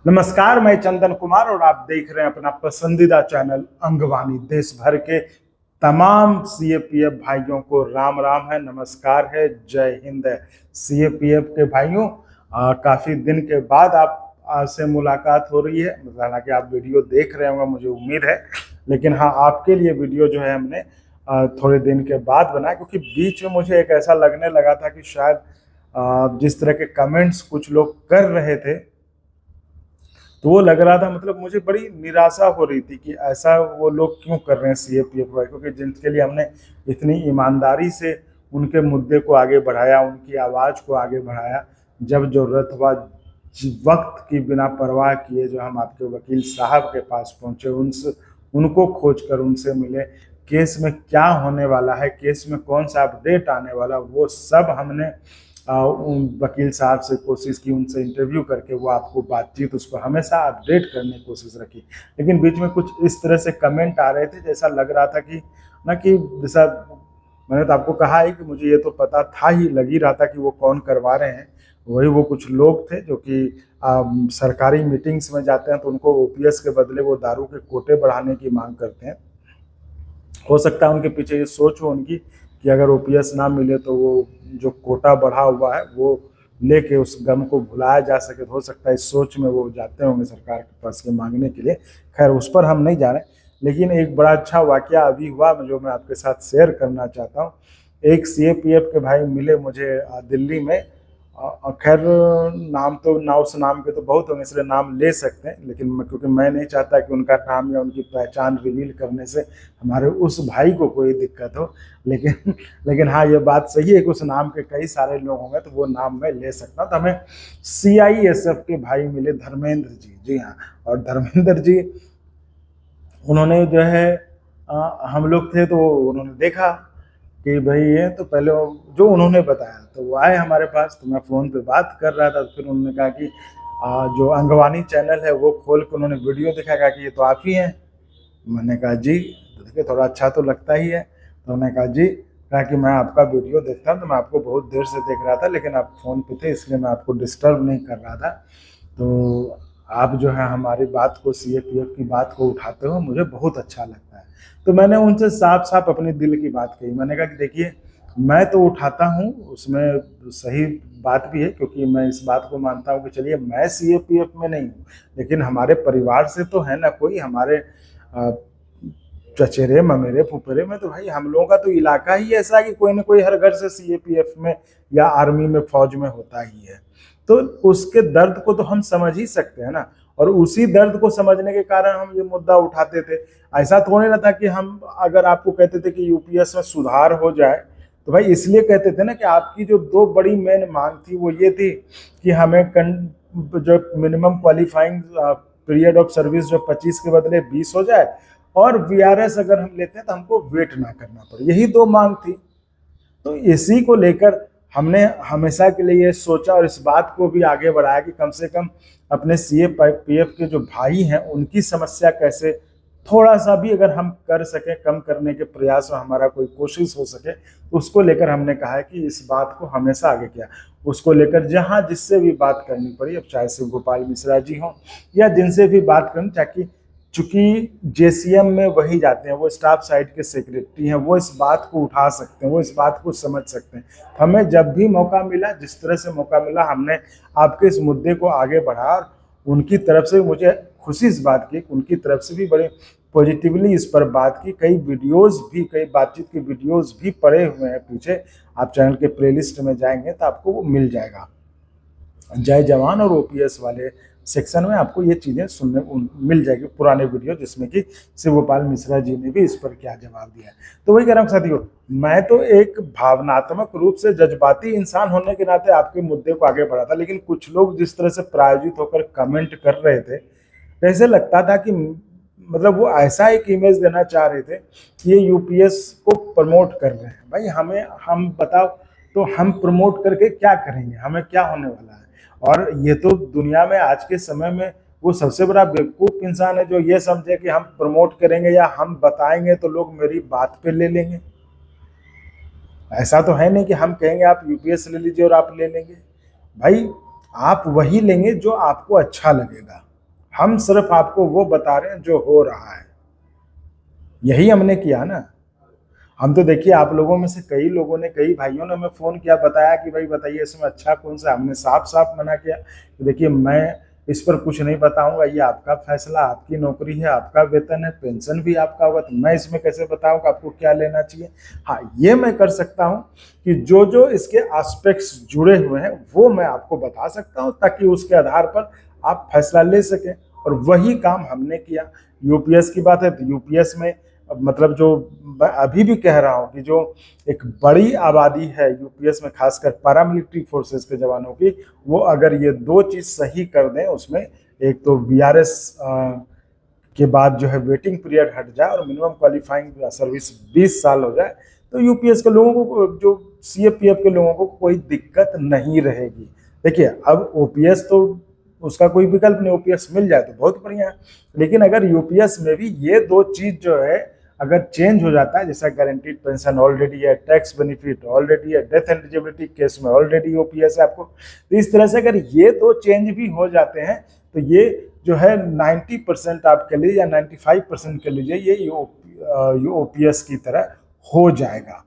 नमस्कार, मैं चंदन कुमार और आप देख रहे हैं अपना पसंदीदा चैनल अंगवानी। देश भर के तमाम सीएपीएफ भाइयों को राम राम है, नमस्कार है, जय हिंद है। सीएपीएफ के भाइयों, काफी दिन के बाद आप से मुलाकात हो रही है। हालांकि आप वीडियो देख रहे होंगे, मुझे उम्मीद है, लेकिन हाँ, आपके लिए वीडियो जो है हमने थोड़े दिन के बाद बनाया, क्योंकि बीच में मुझे एक ऐसा लगने लगा था कि शायद जिस तरह के कमेंट्स कुछ लोग कर रहे थे, तो वो लग रहा था, मतलब मुझे बड़ी निराशा हो रही थी कि ऐसा वो लोग क्यों कर रहे हैं सीएपीएफ वाले, क्योंकि जिनके लिए हमने इतनी ईमानदारी से उनके मुद्दे को आगे बढ़ाया, उनकी आवाज़ को आगे बढ़ाया। जब ज़रूरत हुआ, वक्त की बिना परवाह किए जो हम आपके वकील साहब के पास पहुंचे, उनसे उनको खोज कर उनसे मिले, केस में क्या होने वाला है, केस में कौन सा अपडेट आने वाला, वो सब हमने उन वकील साहब से कोशिश की, उनसे इंटरव्यू करके वो आपको बातचीत उसको हमेशा अपडेट करने की कोशिश रखी। लेकिन बीच में कुछ इस तरह से कमेंट आ रहे थे, जैसा लग रहा था कि ना, कि जैसा मैंने तो आपको कहा है कि मुझे ये तो पता था ही, लग ही रहा था कि वो कौन करवा रहे हैं। वही वो कुछ लोग थे जो कि सरकारी मीटिंग्स में जाते हैं तो उनको ओपीएस के बदले वो दारू के कोटे बढ़ाने की मांग करते हैं। हो सकता है उनके पीछे ये सोच हो उनकी कि अगर ओपीएस ना मिले तो वो जो कोटा बढ़ा हुआ है वो लेके उस गम को भुलाया जा सके। तो हो सकता है इस सोच में वो जाते होंगे सरकार के पास के मांगने के लिए। खैर, उस पर हम नहीं जा रहे, लेकिन एक बड़ा अच्छा वाकया अभी हुआ जो मैं आपके साथ शेयर करना चाहता हूँ। एक सीएपीएफ के भाई मिले मुझे दिल्ली में। खैर, नाम तो ना, उस नाम के तो बहुत होंगे, इसलिए नाम ले सकते हैं, लेकिन क्योंकि मैं नहीं चाहता कि उनका नाम या उनकी पहचान रिवील करने से हमारे उस भाई को कोई दिक्कत हो। लेकिन हाँ, ये बात सही है कि उस नाम के कई सारे लोग होंगे, तो वो नाम मैं ले सकता हूँ। तो हमें सीआईएसएफ के भाई मिले, धर्मेंद्र जी। जी हाँ, और धर्मेंद्र जी, उन्होंने जो है हम लोग थे तो उन्होंने देखा कि भाई ये तो पहले जो उन्होंने बताया, तो वो आए हमारे पास, तो मैं फ़ोन पे बात कर रहा था। तो फिर उन्होंने कहा कि जो अंगवानी चैनल है वो खोल के उन्होंने वीडियो दिखाया, कि ये तो आप ही हैं। मैंने कहा जी। तो देखिए, थोड़ा अच्छा तो लगता ही है। तो उन्होंने कहा जी, कहा कि मैं आपका वीडियो देखता हूँ, तो मैं आपको बहुत देर से देख रहा था, लेकिन आप फ़ोन पे थे इसलिए मैं आपको डिस्टर्ब नहीं कर रहा था। तो आप जो है हमारी बात को, सीएपीएफ की बात को उठाते हो, मुझे बहुत अच्छा लगता है। तो मैंने उनसे साफ साफ अपने दिल की बात कही। मैंने कहा कि देखिए, मैं तो उठाता हूँ, उसमें सही बात भी है, क्योंकि मैं इस बात को मानता हूँ कि चलिए मैं सीएपीएफ में नहीं हूँ, लेकिन हमारे परिवार से तो है ना कोई, हमारे चचेरे ममेरे फुफेरे में तो भाई हम लोगों का तो इलाका ही ऐसा है कि कोई ना कोई हर घर से सीएपीएफ में या आर्मी में, फौज में होता ही है। तो उसके दर्द को तो हम समझ ही सकते हैं ना, और उसी दर्द को समझने के कारण हम ये मुद्दा उठाते थे। ऐसा थोड़ी ना था कि हम अगर आपको कहते थे कि यूपीएस में सुधार हो जाए, तो भाई इसलिए कहते थे ना कि आपकी जो दो बड़ी मेन मांग थी वो ये थी कि हमें जो minimum qualifying period of service जो 25 के बदले 20 हो जाए, और वीआरएस अगर हम लेते हैं तो हमको वेट ना करना पड़े। यही दो मांग थी। तो इसी को लेकर हमने हमेशा के लिए ये सोचा और इस बात को भी आगे बढ़ाया कि कम से कम अपने सीएपीएफ के जो भाई हैं उनकी समस्या कैसे थोड़ा सा भी अगर हम कर सकें, कम करने के प्रयास में हमारा कोई कोशिश हो सके, तो उसको लेकर हमने कहा है कि इस बात को हमेशा आगे किया। उसको लेकर जहाँ जिससे भी बात करनी पड़ी, अब चाहे शिव गोपाल मिश्रा जी हों या जिनसे भी बात करनी, ताकि चूंकि जेसीएम में वही जाते हैं, वो स्टाफ साइड के सेक्रेटरी हैं, वो इस बात को उठा सकते हैं, वो इस बात को समझ सकते हैं। हमें जब भी मौका मिला, जिस तरह से मौका मिला, हमने आपके इस मुद्दे को आगे बढ़ाया। और उनकी तरफ से मुझे खुशी इस बात की, उनकी तरफ से भी बड़े पॉजिटिवली इस पर बात की। कई वीडियोस भी, कई बातचीत के वीडियोस भी पड़े हुए हैं पीछे, आप चैनल के प्लेलिस्ट में जाएंगे तो आपको वो मिल जाएगा। जय जवान और ओपीएस वाले सेक्शन में आपको ये चीज़ें सुनने मिल जाएगी, पुराने वीडियो, जिसमें कि शिव गोपाल मिश्रा जी ने भी इस पर क्या जवाब दिया है। तो वही कह रहा हूँ साथियों, मैं तो एक भावनात्मक रूप से जज्बाती इंसान होने के नाते आपके मुद्दे को आगे बढ़ा था, लेकिन कुछ लोग जिस तरह से प्रायोजित होकर कमेंट कर रहे थे, ऐसे लगता था कि मतलब वो ऐसा एक इमेज देना चाह रहे थे कि ये यूपीएस को प्रमोट कर रहे हैं। भाई हमें, हम बताओ, तो हम प्रमोट करके क्या करेंगे, हमें क्या होने वाला है? और ये तो दुनिया में आज के समय में वो सबसे बड़ा बेवकूफ़ इंसान है जो ये समझे कि हम प्रमोट करेंगे या हम बताएंगे तो लोग मेरी बात पे ले लेंगे। ऐसा तो है नहीं कि हम कहेंगे आप यूपीएस ले लीजिए और आप ले लेंगे। भाई आप वही लेंगे जो आपको अच्छा लगेगा। हम सिर्फ आपको वो बता रहे हैं जो हो रहा है। यही हमने किया ना। हम तो देखिए आप लोगों में से कई लोगों ने, कई भाइयों ने हमें फोन किया, बताया कि भाई बताइए इसमें अच्छा कौन सा। हमने साफ साफ मना किया कि देखिए मैं इस पर कुछ नहीं बताऊंगा, ये आपका फैसला, आपकी नौकरी है, आपका वेतन है, पेंशन भी आपका होगा, तो मैं इसमें कैसे बताऊंगा आपको क्या लेना चाहिए। हाँ, ये मैं कर सकता हूँ कि जो जो इसके एस्पेक्ट्स जुड़े हुए हैं वो मैं आपको बता सकता हूँ, ताकि उसके आधार पर आप फैसला ले सकें। और वही काम हमने किया। यूपीएस की बात है तो यूपीएस में मतलब जो मैं अभी भी कह रहा हूं कि जो एक बड़ी आबादी है यूपीएस में, खासकर पैरामिलिट्री फोर्सेस के जवानों की, वो अगर ये दो चीज सही कर दें उसमें, एक तो वीआरएस के बाद जो है वेटिंग पीरियड हट जाए और मिनिमम क्वालिफाइंग सर्विस 20 साल हो जाए, तो यूपीएस के लोगों को, जो सीएपीएफ के लोगों को कोई दिक्कत नहीं रहेगी। देखिए अब ओपीएस तो उसका कोई विकल्प नहीं, ओपीएस मिल जाए तो बहुत बढ़िया है। लेकिन अगर यूपीएस में भी ये दो चीज जो है अगर चेंज हो जाता है, जैसा गारंटीड पेंशन ऑलरेडी है, टैक्स बेनिफिट ऑलरेडी है, डेथ एलिजिबिलिटी केस में ऑलरेडी ओपीएस है आपको, तो इस तरह से अगर ये दो चेंज भी हो जाते हैं तो ये जो है 90% आपके लिए या 95% के लिए ये ओपीएस की तरह हो जाएगा।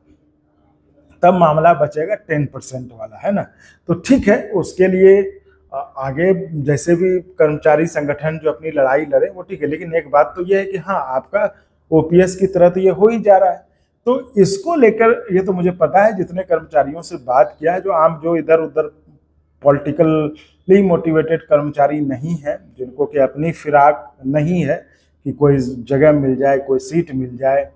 तब मामला बचेगा 10% वाला, है ना। तो ठीक है, उसके लिए आगे जैसे भी कर्मचारी संगठन जो अपनी लड़ाई लड़े वो ठीक है। लेकिन एक बात तो ये है कि हाँ, आपका ओपीएस की तरह तो ये हो ही जा रहा है। तो इसको लेकर ये तो मुझे पता है, जितने कर्मचारियों से बात किया है, जो आम जो इधर उधर पॉलिटिकली मोटिवेटेड कर्मचारी नहीं है, जिनको कि अपनी फिराक नहीं है कि कोई जगह मिल जाए, कोई सीट मिल जाए,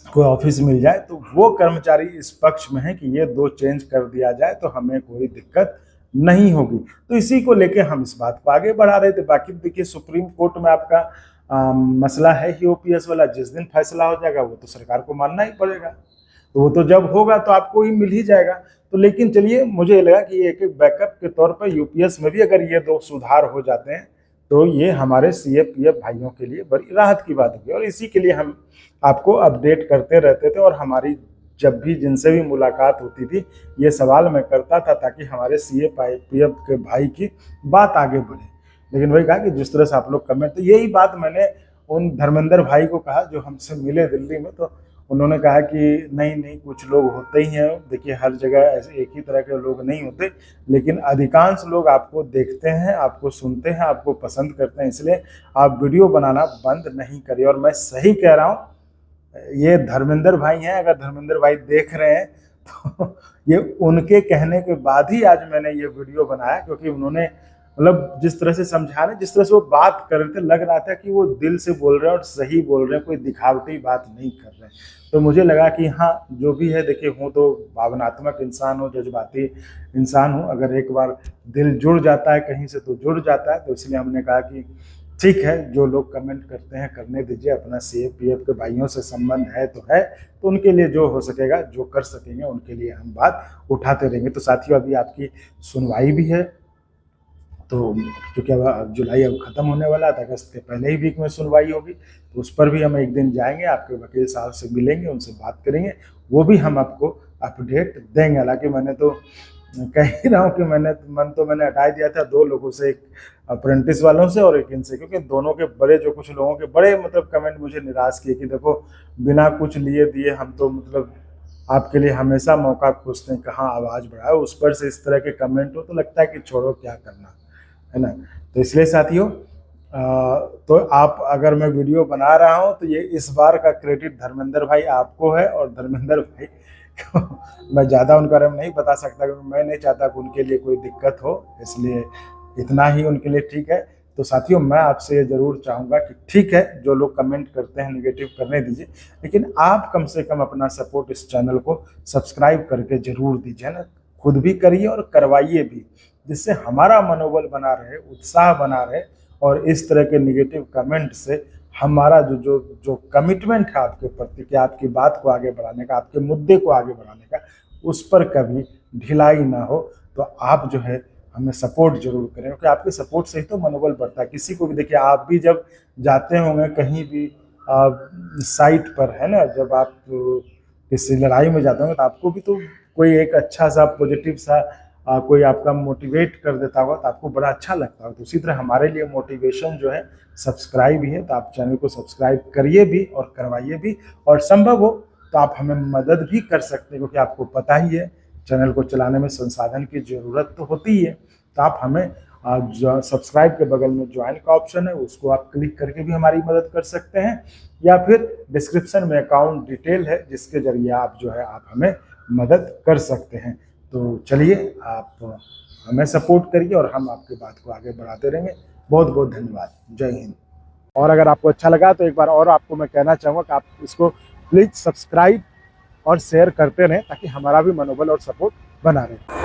कोई ऑफिस मिल जाए, तो वो कर्मचारी इस पक्ष में है कि ये दो चेंज कर दिया जाए तो हमें कोई दिक्कत नहीं होगी। तो इसी को लेके हम इस बात को आगे बढ़ा रहे थे। बाकी देखिए सुप्रीम कोर्ट में आपका मसला है ही ओपीएस वाला। जिस दिन फैसला हो जाएगा वो तो सरकार को मानना ही पड़ेगा, तो वो तो जब होगा तो आपको ही मिल ही जाएगा। तो लेकिन चलिए, मुझे लगा कि एक एक बैकअप के तौर पर यूपीएस में भी अगर ये दो सुधार हो जाते हैं तो ये हमारे सीएपीएफ भाइयों के लिए बड़ी राहत की बात होगी। और इसी के लिए हम आपको अपडेट करते रहते थे, और हमारी जब भी जिनसे भी मुलाकात होती थी ये सवाल मैं करता था ताकि हमारे सीएपीएफ के भाई की बात आगे बढ़े। लेकिन वही कहा कि जिस तरह से आप लोग कमेंट, तो यही बात मैंने उन धर्मेंद्र भाई को कहा जो हमसे मिले दिल्ली में, तो उन्होंने कहा कि नहीं नहीं, कुछ लोग होते ही हैं, देखिए हर जगह ऐसे एक ही तरह के लोग नहीं होते, लेकिन अधिकांश लोग आपको देखते हैं, आपको सुनते हैं, आपको पसंद करते हैं, इसलिए आप वीडियो बनाना बंद नहीं करिए। और मैं सही कह रहा हूँ, ये धर्मेंद्र भाई हैं, अगर धर्मेंद्र भाई देख रहे हैं तो ये उनके कहने के बाद ही आज मैंने ये वीडियो बनाया, क्योंकि उन्होंने मतलब जिस तरह से समझा रहे, जिस तरह से वो बात कर रहे थे, लग रहा था कि वो दिल से बोल रहे हैं और सही बोल रहे हैं, कोई दिखावटी बात नहीं कर रहे हैं। तो मुझे लगा कि हाँ, जो भी है, देखिए हूँ तो भावनात्मक इंसान हूँ, जज्बाती इंसान हूँ, अगर एक बार दिल जुड़ जाता है कहीं से तो जुड़ जाता है। तो इसलिए हमने कहा कि ठीक है, जो लोग कमेंट करते हैं करने दीजिए, अपना सीएपीएफ के भाइयों से संबंध है तो उनके लिए जो हो सकेगा, जो कर सकेंगे, उनके लिए हम बात उठाते रहेंगे। तो साथियों, अभी आपकी सुनवाई भी है, तो क्योंकि अब जुलाई अब खत्म होने वाला है, अगस्त के पहले ही वीक में सुनवाई होगी, तो उस पर भी हम एक दिन जाएंगे, आपके वकील साहब से मिलेंगे, उनसे बात करेंगे, वो भी हम आपको अपडेट देंगे। हालांकि मैंने तो कह ही रहा हूँ कि मैंने हटा दिया था 2 लोगों से, एक अप्रेंटिस वालों से और एक इनसे, क्योंकि दोनों के बड़े, जो कुछ लोगों के बड़े मतलब कमेंट मुझे निराश किए कि देखो बिना कुछ लिए दिए हम तो मतलब आपके लिए हमेशा मौका खोजते हैं, कहाँ आवाज़ बढ़ाओ। उस पर से इस तरह के कमेंट हो तो लगता है कि छोड़ो, क्या करना है ना। तो इसलिए साथियों, तो आप, अगर मैं वीडियो बना रहा हूँ तो ये इस बार का क्रेडिट धर्मेंद्र भाई आपको है। और धर्मेंद्र भाई मैं ज़्यादा उनका बारे में नहीं बता सकता, क्योंकि मैं नहीं चाहता कि उनके लिए कोई दिक्कत हो, इसलिए इतना ही उनके लिए ठीक है। तो साथियों, मैं आपसे ये ज़रूर चाहूँगा कि ठीक है, जो लोग कमेंट करते हैं निगेटिव करने दीजिए, लेकिन आप कम से कम अपना सपोर्ट इस चैनल को सब्सक्राइब करके ज़रूर दीजिए ना। खुद भी करिए और करवाइए भी, जिससे हमारा मनोबल बना रहे, उत्साह बना रहे, और इस तरह के निगेटिव कमेंट से हमारा जो कमिटमेंट है आपके प्रति, कि आपकी बात को आगे बढ़ाने का, आपके मुद्दे को आगे बढ़ाने का, उस पर कभी ढिलाई ना हो। तो आप जो है हमें सपोर्ट जरूर करें, क्योंकि आपके सपोर्ट से ही तो मनोबल बढ़ता है। किसी को भी देखिए, आप भी जब जाते होंगे कहीं भी साइट पर, है ना, जब आप किसी लड़ाई में जाते होंगे तो आपको भी तो कोई एक अच्छा सा पॉजिटिव सा कोई आपका मोटिवेट कर देता होगा तो आपको बड़ा अच्छा लगता होगा। तो उसी तरह हमारे लिए मोटिवेशन जो है सब्सक्राइब ही है। तो आप चैनल को सब्सक्राइब करिए भी और करवाइए भी, और संभव हो तो आप हमें मदद भी कर सकते हैं, क्योंकि आपको पता ही है चैनल को चलाने में संसाधन की ज़रूरत तो होती ही है। तो आप हमें जो सब्सक्राइब के बगल में ज्वाइन का ऑप्शन है उसको आप क्लिक करके भी हमारी मदद कर सकते हैं, या फिर डिस्क्रिप्शन में अकाउंट डिटेल है जिसके जरिए आप जो है आप हमें मदद कर सकते हैं। तो चलिए आप हमें सपोर्ट करिए और हम आपकी बात को आगे बढ़ाते रहेंगे। बहुत बहुत धन्यवाद। जय हिंद। और अगर आपको अच्छा लगा तो एक बार और आपको मैं कहना चाहूँगा कि आप इसको प्लीज़ सब्सक्राइब और शेयर करते रहें ताकि हमारा भी मनोबल और सपोर्ट बना रहे।